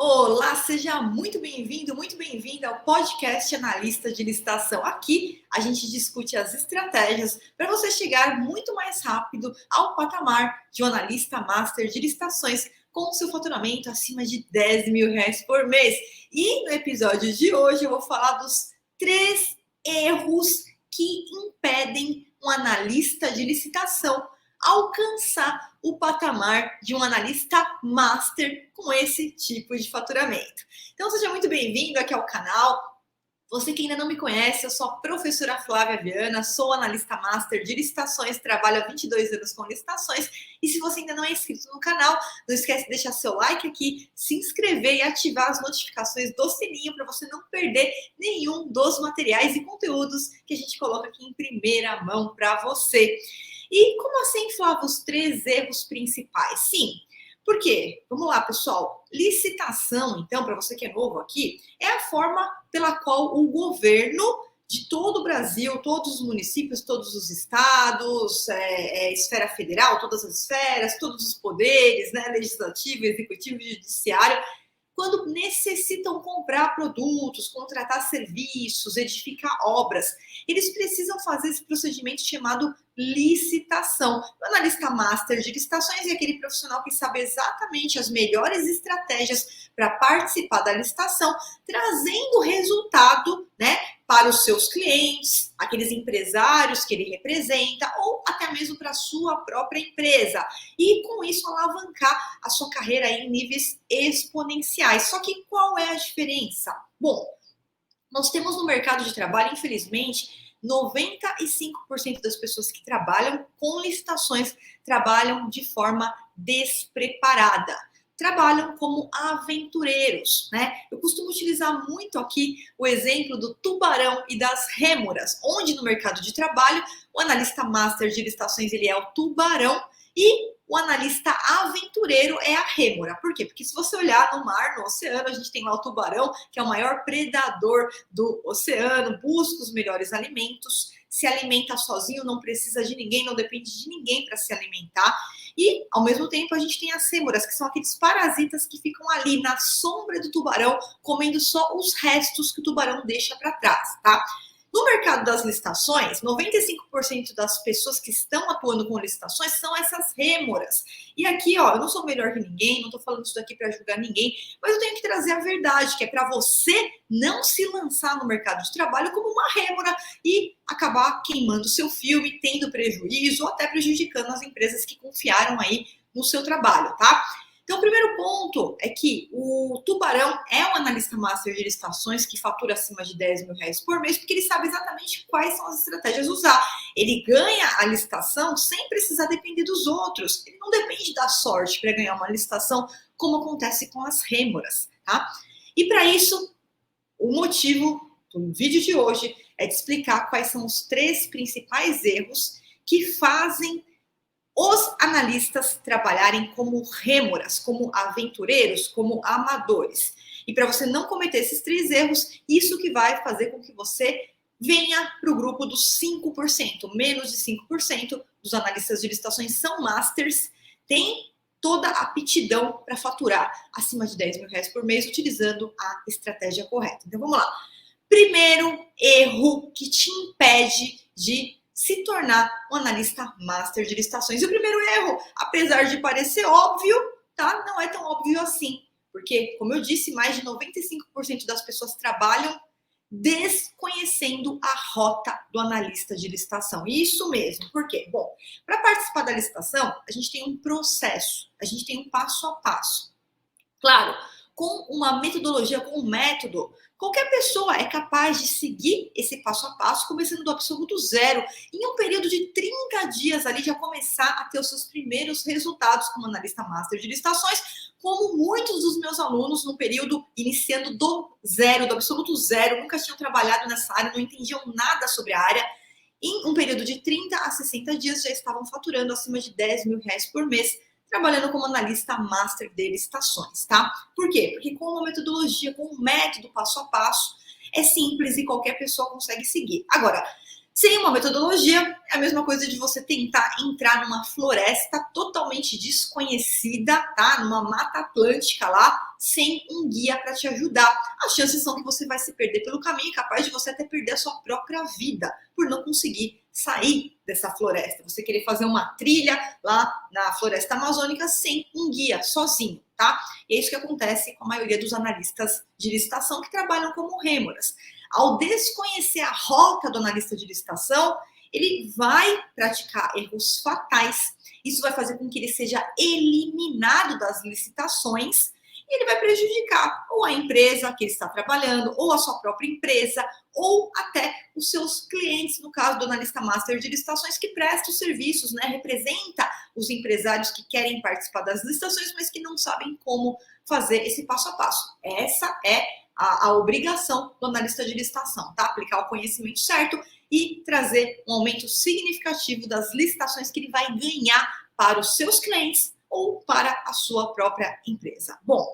Olá, seja muito bem-vindo, muito bem-vinda ao podcast Analista de Licitação. Aqui a gente discute as estratégias para você chegar muito mais rápido ao patamar de um analista master de licitações com o seu faturamento acima de R$ 10.000 por mês. E no episódio de hoje eu vou falar dos 3 erros que impedem um analista de licitação alcançar o patamar de um analista master com esse tipo de faturamento. Então, seja muito bem-vindo aqui ao canal. Você que ainda não me conhece, eu sou a professora Flávia Viana, sou analista master de licitações, trabalho há 22 anos com licitações. E se você ainda não é inscrito no canal, não esquece de deixar seu like aqui, se inscrever e ativar as notificações do sininho para você não perder nenhum dos materiais e conteúdos que a gente coloca aqui em primeira mão para você. E como assim, Flávio, os 3 erros principais? Sim, por quê? Vamos lá, pessoal. Licitação, então, para você que é novo aqui, é a forma pela qual o governo de todo o Brasil, todos os municípios, todos os estados, esfera federal, todas as esferas, todos os poderes, né, legislativo, executivo e judiciário, quando necessitam comprar produtos, contratar serviços, edificar obras, eles precisam fazer esse procedimento chamado licitação. O analista master de licitações é aquele profissional que sabe exatamente as melhores estratégias para participar da licitação, trazendo resultado, né, para os seus clientes, aqueles empresários que ele representa, ou até mesmo para a sua própria empresa. E com isso alavancar a sua carreira em níveis exponenciais. Só que qual é a diferença? Bom, nós temos no mercado de trabalho, infelizmente, 95% das pessoas que trabalham com licitações trabalham de forma despreparada. Trabalham como aventureiros, né? Eu costumo utilizar muito aqui o exemplo do tubarão e das rêmoras, onde no mercado de trabalho o analista master de licitações ele é o tubarão e o analista aventureiro é a rêmora. Por quê? Porque se você olhar no mar, no oceano, a gente tem lá o tubarão, que é o maior predador do oceano, busca os melhores alimentos, se alimenta sozinho, não precisa de ninguém, não depende de ninguém para se alimentar. E, ao mesmo tempo, a gente tem as rêmoras, que são aqueles parasitas que ficam ali na sombra do tubarão, comendo só os restos que o tubarão deixa para trás, tá? No mercado das licitações, 95% das pessoas que estão atuando com licitações são essas rêmoras. E aqui, ó, eu não sou melhor que ninguém, não estou falando isso daqui para julgar ninguém, mas eu tenho que trazer a verdade, que é para você não se lançar no mercado de trabalho como uma rêmora e acabar queimando seu filme, tendo prejuízo ou até prejudicando as empresas que confiaram aí no seu trabalho, tá? Então, o primeiro ponto é que o tubarão é um analista master de licitações que fatura acima de R$ 10.000 por mês, porque ele sabe exatamente quais são as estratégias a usar. Ele ganha a licitação sem precisar depender dos outros. Ele não depende da sorte para ganhar uma licitação, como acontece com as rêmoras, tá? E para isso, o motivo do vídeo de hoje é de explicar quais são os 3 principais erros que fazem os analistas trabalharem como rêmoras, como aventureiros, como amadores. E para você não cometer esses 3 erros, isso que vai fazer com que você venha para o grupo dos 5%. Menos de 5% dos analistas de licitações são masters, têm toda a aptidão para faturar acima de R$ 10.000 por mês utilizando a estratégia correta. Então vamos lá. Primeiro erro que te impede de se tornar um analista master de licitações. E o primeiro erro, apesar de parecer óbvio, tá? Não é tão óbvio assim. Porque, como eu disse, mais de 95% das pessoas trabalham desconhecendo a rota do analista de licitação. Isso mesmo. Por quê? Bom, para participar da licitação, a gente tem um processo, a gente tem um passo a passo. Claro, com uma metodologia, com um método, qualquer pessoa é capaz de seguir esse passo a passo, começando do absoluto zero, em um período de 30 dias ali, já começar a ter os seus primeiros resultados como analista master de licitações, como muitos dos meus alunos no período iniciando do zero, do absoluto zero, nunca tinham trabalhado nessa área, não entendiam nada sobre a área, em um período de 30 a 60 dias já estavam faturando acima de R$ 10.000 por mês, trabalhando como analista master de licitações, tá? Por quê? Porque com uma metodologia, com um método passo a passo, é simples e qualquer pessoa consegue seguir. Agora, sem uma metodologia, é a mesma coisa de você tentar entrar numa floresta totalmente desconhecida, tá? Numa mata atlântica lá, sem um guia para te ajudar. As chances são que você vai se perder pelo caminho, capaz de você até perder a sua própria vida por não conseguir sair dessa floresta. Você querer fazer uma trilha lá na floresta amazônica sem um guia, sozinho, tá? E é isso que acontece com a maioria dos analistas de licitação que trabalham como rêmoras. Ao desconhecer a rota do analista de licitação, ele vai praticar erros fatais. Isso vai fazer com que ele seja eliminado das licitações e ele vai prejudicar ou a empresa que ele está trabalhando, ou a sua própria empresa, ou até os seus clientes, no caso do analista master de licitações, que presta os serviços, né? Representa os empresários que querem participar das licitações, mas que não sabem como fazer esse passo a passo. Essa é a obrigação do analista de licitação, tá? Aplicar o conhecimento certo e trazer um aumento significativo das licitações que ele vai ganhar para os seus clientes ou para a sua própria empresa. Bom,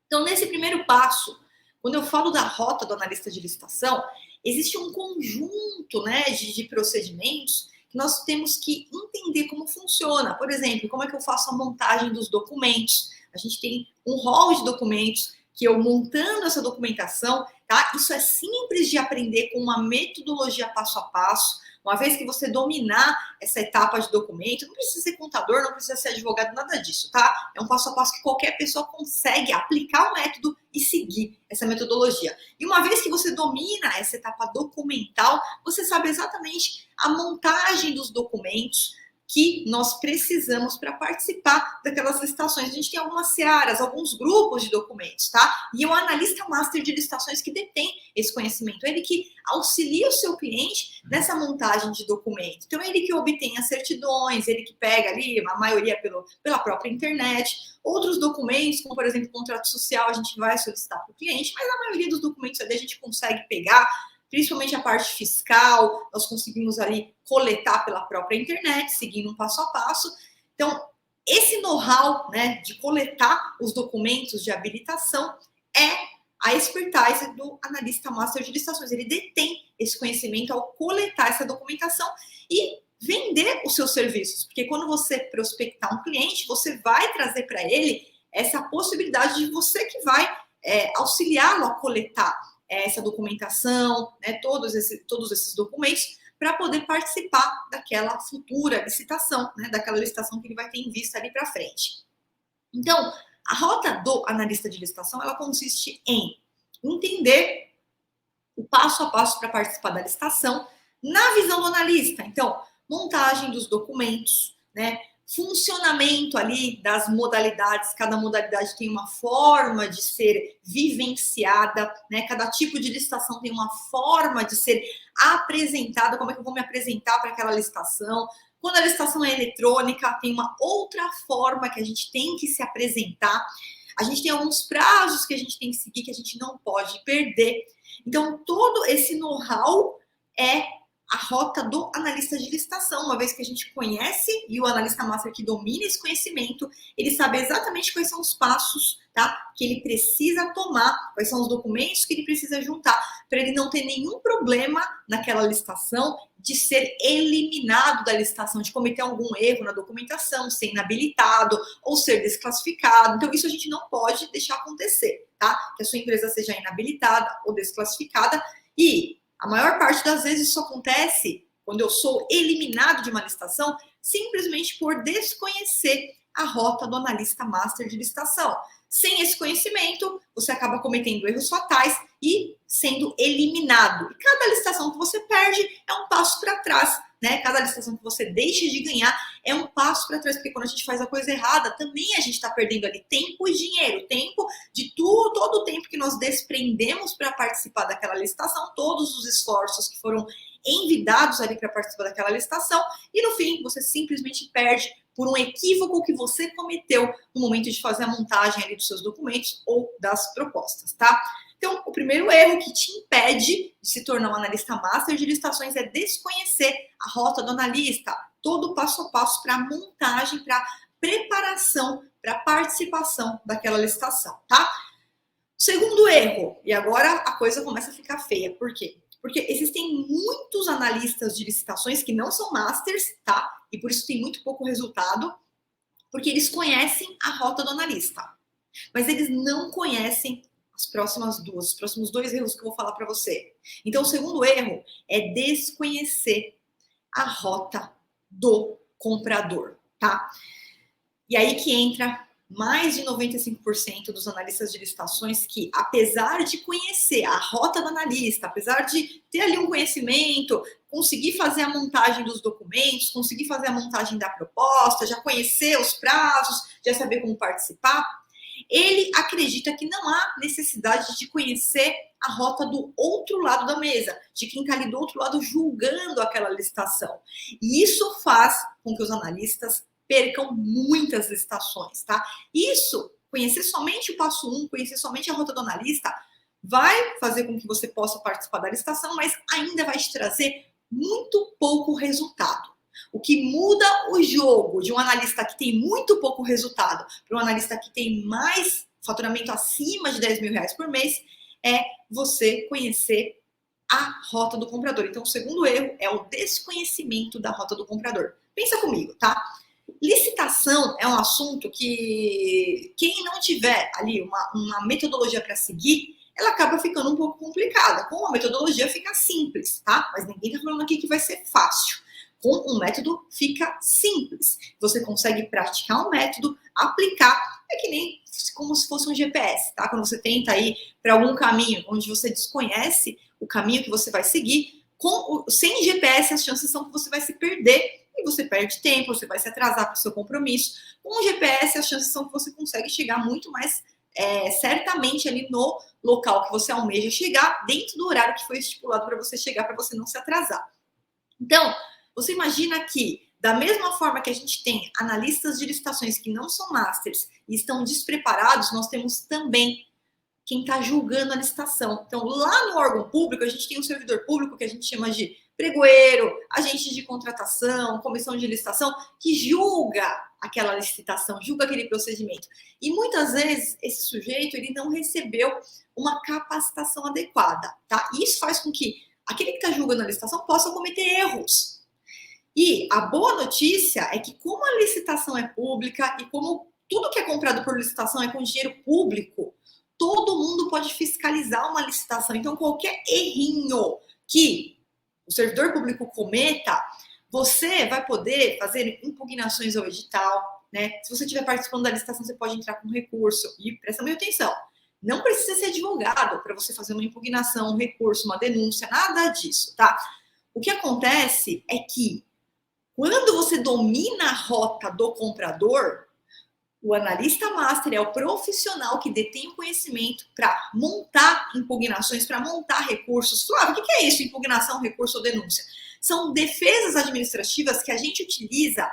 então nesse primeiro passo, quando eu falo da rota do analista de licitação, existe um conjunto, né, de procedimentos que nós temos que entender como funciona. Por exemplo, como é que eu faço a montagem dos documentos? A gente tem um rol de documentos que eu montando essa documentação, tá? Isso é simples de aprender com uma metodologia passo a passo. Uma vez que você dominar essa etapa de documento, não precisa ser contador, não precisa ser advogado, nada disso, tá? É um passo a passo que qualquer pessoa consegue aplicar o método e seguir essa metodologia. E uma vez que você domina essa etapa documental, você sabe exatamente a montagem dos documentos que nós precisamos para participar daquelas licitações. A gente tem algumas searas, alguns grupos de documentos, tá? E o analista master de licitações que detém esse conhecimento, ele que auxilia o seu cliente nessa montagem de documento. Então, ele que obtém as certidões, ele que pega ali, a maioria pela própria internet. Outros documentos, como por exemplo, o contrato social, a gente vai solicitar para o cliente, mas a maioria dos documentos ali a gente consegue pegar, principalmente a parte fiscal, nós conseguimos ali coletar pela própria internet, seguindo um passo a passo. Então, esse know-how, né, de coletar os documentos de habilitação é a expertise do analista master de licitações. Ele detém esse conhecimento ao coletar essa documentação e vender os seus serviços, porque quando você prospectar um cliente, você vai trazer para ele essa possibilidade de você que vai auxiliá-lo a coletar essa documentação, né, todos esses documentos, para poder participar daquela futura licitação, né, daquela licitação que ele vai ter em vista ali para frente. Então, a rota do analista de licitação, ela consiste em entender o passo a passo para participar da licitação na visão do analista. Então, montagem dos documentos, né, funcionamento ali das modalidades, cada modalidade tem uma forma de ser vivenciada, né? Cada tipo de licitação tem uma forma de ser apresentada, como é que eu vou me apresentar para aquela licitação. Quando a licitação é eletrônica, tem uma outra forma que a gente tem que se apresentar. A gente tem alguns prazos que a gente tem que seguir, que a gente não pode perder. Então, todo esse know-how é a rota do analista de licitação, uma vez que a gente conhece e o analista master que domina esse conhecimento, ele sabe exatamente quais são os passos, tá, que ele precisa tomar, quais são os documentos que ele precisa juntar, para ele não ter nenhum problema naquela licitação de ser eliminado da licitação, de cometer algum erro na documentação, ser inabilitado ou ser desclassificado. Então, isso a gente não pode deixar acontecer, tá? Que a sua empresa seja inabilitada ou desclassificada. E a maior parte das vezes isso acontece quando eu sou eliminado de uma licitação simplesmente por desconhecer a rota do analista master de licitação. Sem esse conhecimento, você acaba cometendo erros fatais e sendo eliminado. E cada licitação que você perde é um passo para trás, né? Cada licitação que você deixa de ganhar é um passo para trás, porque quando a gente faz a coisa errada, também a gente está perdendo ali tempo e dinheiro, tempo de tudo, todo o tempo que nós desprendemos para participar daquela licitação, todos os esforços que foram envidados ali para participar daquela licitação, e no fim você simplesmente perde por um equívoco que você cometeu no momento de fazer a montagem ali dos seus documentos ou das propostas, tá? Então, o primeiro erro que te impede de se tornar um analista master de licitações é desconhecer a rota do analista, todo o passo a passo para a montagem, para a preparação, para a participação daquela licitação, tá? Segundo erro, e agora a coisa começa a ficar feia, por quê? Porque existem muitos analistas de licitações que não são masters, tá? E por isso tem muito pouco resultado, porque eles conhecem a rota do analista. mas eles não conhecem os próximos dois erros que eu vou falar para você. Então, o segundo erro é desconhecer a rota do comprador, tá? E aí que entra mais de 95% dos analistas de licitações que, apesar de conhecer a rota do analista, apesar de ter ali um conhecimento, conseguir fazer a montagem dos documentos, conseguir fazer a montagem da proposta, já conhecer os prazos, já saber como participar, ele acredita que não há necessidade de conhecer a rota do outro lado da mesa, de quem está ali do outro lado julgando aquela licitação. E isso faz com que os analistas percam muitas licitações, tá? Isso, conhecer somente o passo 1, conhecer somente a rota do analista, vai fazer com que você possa participar da licitação, mas ainda vai te trazer muito pouco resultado. O que muda o jogo de um analista que tem muito pouco resultado para um analista que tem mais faturamento acima de 10 mil reais por mês é você conhecer a rota do comprador. Então, o segundo erro é o desconhecimento da rota do comprador. Pensa comigo, tá? Licitação é um assunto que quem não tiver ali uma metodologia para seguir, ela acaba ficando um pouco complicada. Com uma metodologia fica simples, tá? Mas ninguém está falando aqui que vai ser fácil. Com um método fica simples. Você consegue praticar um método, aplicar, é que nem como se fosse um GPS, tá? Quando você tenta ir para algum caminho onde você desconhece o caminho que você vai seguir, sem GPS as chances são que você vai se perder e você perde tempo, você vai se atrasar para o seu compromisso. Com o GPS as chances são que você consegue chegar muito mais certamente ali no local que você almeja chegar, dentro do horário que foi estipulado para você chegar, para você não se atrasar. Então, você imagina que, da mesma forma que a gente tem analistas de licitações que não são masters e estão despreparados, nós temos também quem está julgando a licitação. Então, lá no órgão público, a gente tem um servidor público que a gente chama de pregoeiro, agente de contratação, comissão de licitação, que julga aquela licitação, julga aquele procedimento. E muitas vezes esse sujeito ele não recebeu uma capacitação adequada, tá? E isso faz com que aquele que está julgando a licitação possa cometer erros. E a boa notícia é que como a licitação é pública e como tudo que é comprado por licitação é com dinheiro público, todo mundo pode fiscalizar uma licitação. Então, qualquer errinho que o servidor público cometa, você vai poder fazer impugnações ao edital, né? Se você estiver participando da licitação, você pode entrar com recurso. E presta muita atenção, não precisa ser advogado para você fazer uma impugnação, um recurso, uma denúncia, nada disso, tá? O que acontece é que quando você domina a rota do comprador, o analista master é o profissional que detém o conhecimento para montar impugnações, para montar recursos. Flávio, o que é isso? Impugnação, recurso ou denúncia? São defesas administrativas que a gente utiliza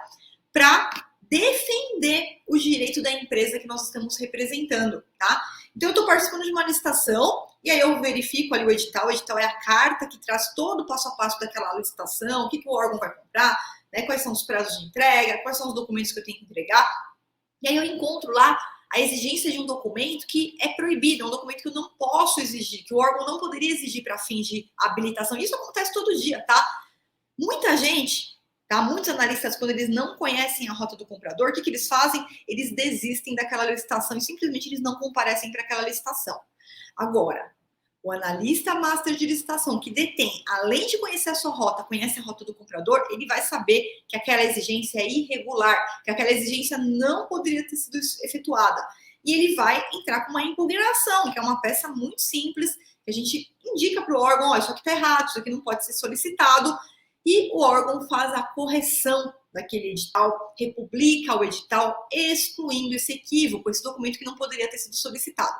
para defender o direito da empresa que nós estamos representando, tá? Então, eu estou participando de uma licitação e aí eu verifico ali o edital. O edital é a carta que traz todo o passo a passo daquela licitação, o que o órgão vai comprar, né? Quais são os prazos de entrega, quais são os documentos que eu tenho que entregar. E aí eu encontro lá a exigência de um documento que é proibido, é um documento que eu não posso exigir, que o órgão não poderia exigir para fins de habilitação. Isso acontece todo dia, tá? Muita gente, tá? Muitos analistas, quando eles não conhecem a rota do comprador, o que eles fazem? Eles desistem daquela licitação e simplesmente eles não comparecem para aquela licitação. Agora, o analista master de licitação que detém, além de conhecer a sua rota, conhece a rota do comprador, ele vai saber que aquela exigência é irregular, que aquela exigência não poderia ter sido efetuada. E ele vai entrar com uma impugnação, que é uma peça muito simples, que a gente indica para o órgão, ó, isso aqui está errado, isso aqui não pode ser solicitado, e o órgão faz a correção daquele edital, republica o edital, excluindo esse equívoco, esse documento que não poderia ter sido solicitado.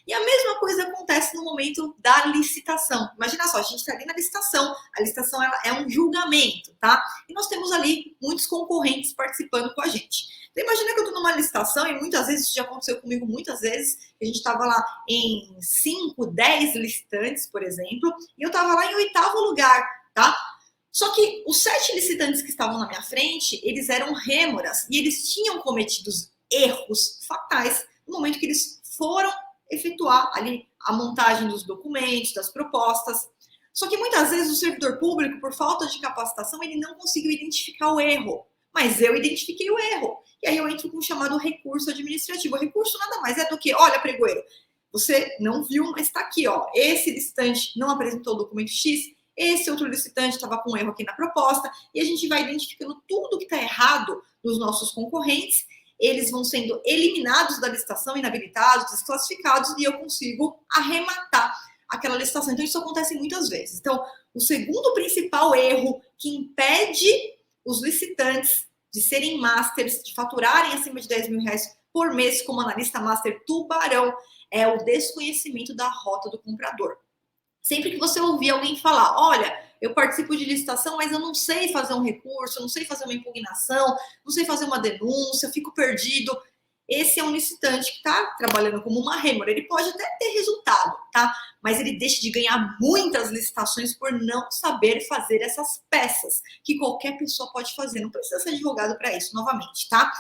E a mesma coisa acontece no momento da licitação. Imagina só, a gente está ali na licitação, a licitação ela é um julgamento, tá? E nós temos ali muitos concorrentes participando com a gente. Então imagina que eu estou numa licitação e muitas vezes, isso já aconteceu comigo muitas vezes, a gente estava lá em 5, 10 licitantes, por exemplo, e eu estava lá em 8º lugar, tá? Só que os 7 licitantes que estavam na minha frente, eles eram rêmoras e eles tinham cometido erros fatais no momento que eles foram efetuar ali a montagem dos documentos, das propostas. Só que muitas vezes o servidor público, por falta de capacitação, ele não conseguiu identificar o erro. mas eu identifiquei o erro. E aí eu entro com o chamado recurso administrativo. O recurso nada mais é do que, olha, pregoeiro, você não viu, mas está aqui, ó. Esse licitante não apresentou o documento X, esse outro licitante estava com um erro aqui na proposta, e a gente vai identificando tudo que está errado dos nossos concorrentes, eles vão sendo eliminados da licitação, inabilitados, desclassificados, e eu consigo arrematar aquela licitação. Então, isso acontece muitas vezes. Então, o segundo principal erro que impede os licitantes de serem masters, de faturarem acima de 10 mil reais por mês como analista master tubarão, é o desconhecimento da rota do comprador. Sempre que você ouvir alguém falar, olha, eu participo de licitação, mas eu não sei fazer um recurso, eu não sei fazer uma impugnação, não sei fazer uma denúncia, fico perdido. Esse é um licitante que está trabalhando como uma rêmora. Ele pode até ter resultado, tá? Mas ele deixa de ganhar muitas licitações por não saber fazer essas peças que qualquer pessoa pode fazer. Não precisa ser advogado para isso, novamente, tá?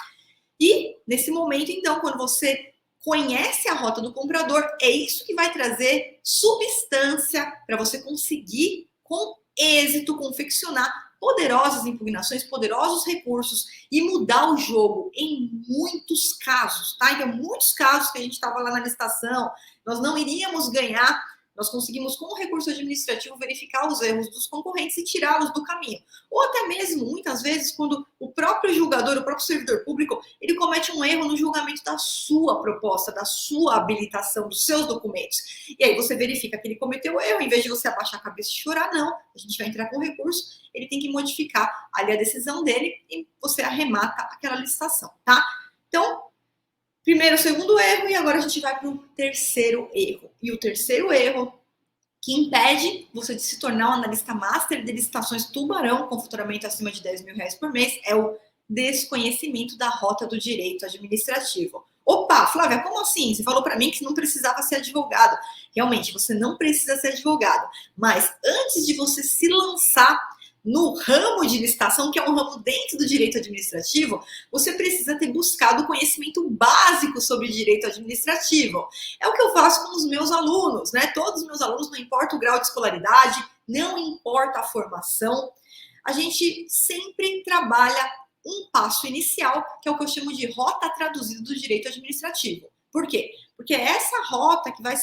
E nesse momento, então, quando você conhece a rota do comprador, é isso que vai trazer substância para você conseguir, com êxito, confeccionar poderosas impugnações, poderosos recursos e mudar o jogo em muitos casos, tá? Então, muitos casos que a gente estava lá na licitação, nós não iríamos ganhar, nós conseguimos, com o recurso administrativo, verificar os erros dos concorrentes e tirá-los do caminho. Ou até mesmo, muitas vezes, quando o próprio julgador, o próprio servidor público, ele comete um erro no julgamento da sua proposta, da sua habilitação, dos seus documentos. E aí você verifica que ele cometeu erro, em vez de você abaixar a cabeça e chorar, não, a gente vai entrar com recurso, ele tem que modificar ali a decisão dele e você arremata aquela licitação, tá? Então, primeiro, segundo erro, e agora a gente vai para o terceiro erro. E o terceiro erro que impede você de se tornar um analista master de licitações tubarão com faturamento acima de 10 mil reais por mês é o desconhecimento da rota do direito administrativo. Opa, Flávia, como assim? Você falou para mim que não precisava ser advogado. Realmente, você não precisa ser advogado. Mas antes de você se lançar no ramo de licitação, que é um ramo dentro do direito administrativo, você precisa ter buscado conhecimento básico sobre direito administrativo. É o que eu faço com os meus alunos, né? Todos os meus alunos, não importa o grau de escolaridade, não importa a formação, a gente sempre trabalha um passo inicial, que é o que eu chamo de rota traduzida do direito administrativo. Por quê? Porque é essa rota que vai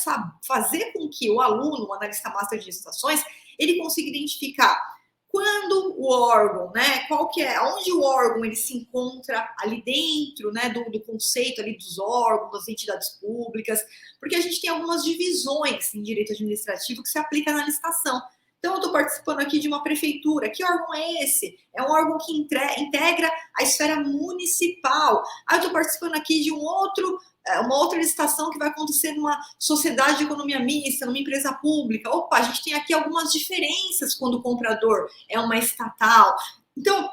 fazer com que o aluno, o analista master de licitações, ele consiga identificar quando o órgão, né, qual que é, onde o órgão ele se encontra ali dentro, né, do conceito ali dos órgãos, das entidades públicas, porque a gente tem algumas divisões em direito administrativo que se aplica na licitação. Então, eu estou participando aqui de uma prefeitura. Que órgão é esse? É um órgão que integra a esfera municipal. Eu estou participando aqui de uma outra licitação que vai acontecer numa sociedade de economia mista, numa empresa pública. Opa, a gente tem aqui algumas diferenças quando o comprador é uma estatal. Então,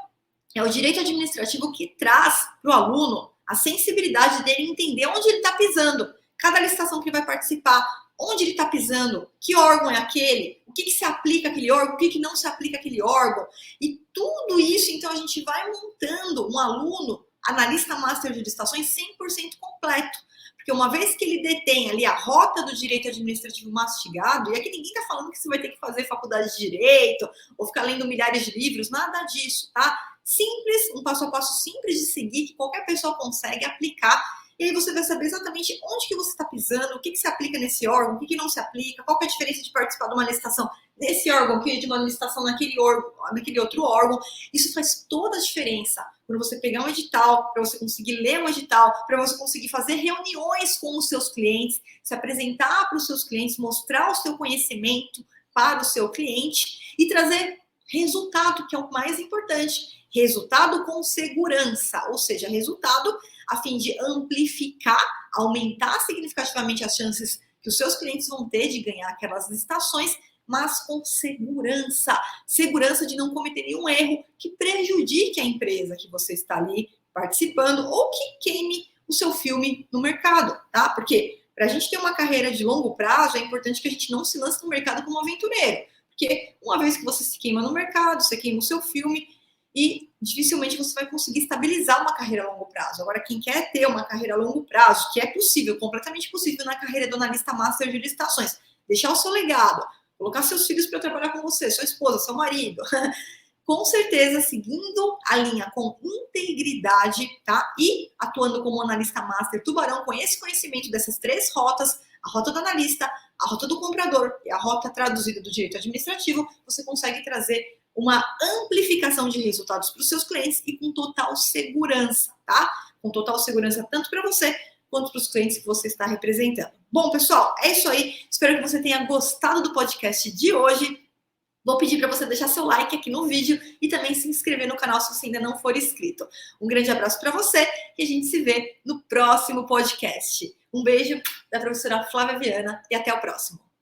é o direito administrativo que traz para o aluno a sensibilidade dele entender onde ele está pisando. Cada licitação que ele vai participar, onde ele está pisando, que órgão é aquele, o que se aplica àquele órgão, o que não se aplica àquele órgão. E tudo isso, então, a gente vai montando um aluno, analista master de licitações, 100% completo. Porque uma vez que ele detém ali a rota do direito administrativo mastigado, e aqui ninguém está falando que você vai ter que fazer faculdade de direito, ou ficar lendo milhares de livros, nada disso, tá? Simples, um passo a passo simples de seguir, que qualquer pessoa consegue aplicar. E aí você vai saber exatamente onde que você está pisando, o que se aplica nesse órgão, o que não se aplica, qual que é a diferença de participar de uma licitação nesse órgão, que de uma licitação naquele órgão, naquele outro órgão. Isso faz toda a diferença para você pegar um edital, para você conseguir ler um edital, para você conseguir fazer reuniões com os seus clientes, se apresentar para os seus clientes, mostrar o seu conhecimento para o seu cliente e trazer resultado, que é o mais importante. Resultado com segurança, ou seja, resultado a fim de amplificar, aumentar significativamente as chances que os seus clientes vão ter de ganhar aquelas licitações, mas com segurança. Segurança de não cometer nenhum erro que prejudique a empresa que você está ali participando ou que queime o seu filme no mercado, tá? Porque para a gente ter uma carreira de longo prazo, é importante que a gente não se lance no mercado como aventureiro. Porque uma vez que você se queima no mercado, você queima o seu filme, e dificilmente você vai conseguir estabilizar uma carreira a longo prazo. Agora, quem quer ter uma carreira a longo prazo, que é possível, completamente possível na carreira do analista master de licitações, deixar o seu legado, colocar seus filhos para trabalhar com você, sua esposa, seu marido, com certeza seguindo a linha com integridade, tá? E atuando como analista master tubarão com esse conhecimento dessas 3 rotas, a rota do analista, a rota do comprador e a rota traduzida do direito administrativo, você consegue trazer uma amplificação de resultados para os seus clientes e com total segurança, tá? Com total segurança tanto para você quanto para os clientes que você está representando. Bom, pessoal, é isso aí. Espero que você tenha gostado do podcast de hoje. Vou pedir para você deixar seu like aqui no vídeo e também se inscrever no canal se você ainda não for inscrito. Um grande abraço para você e a gente se vê no próximo podcast. Um beijo da professora Flávia Viana e até o próximo.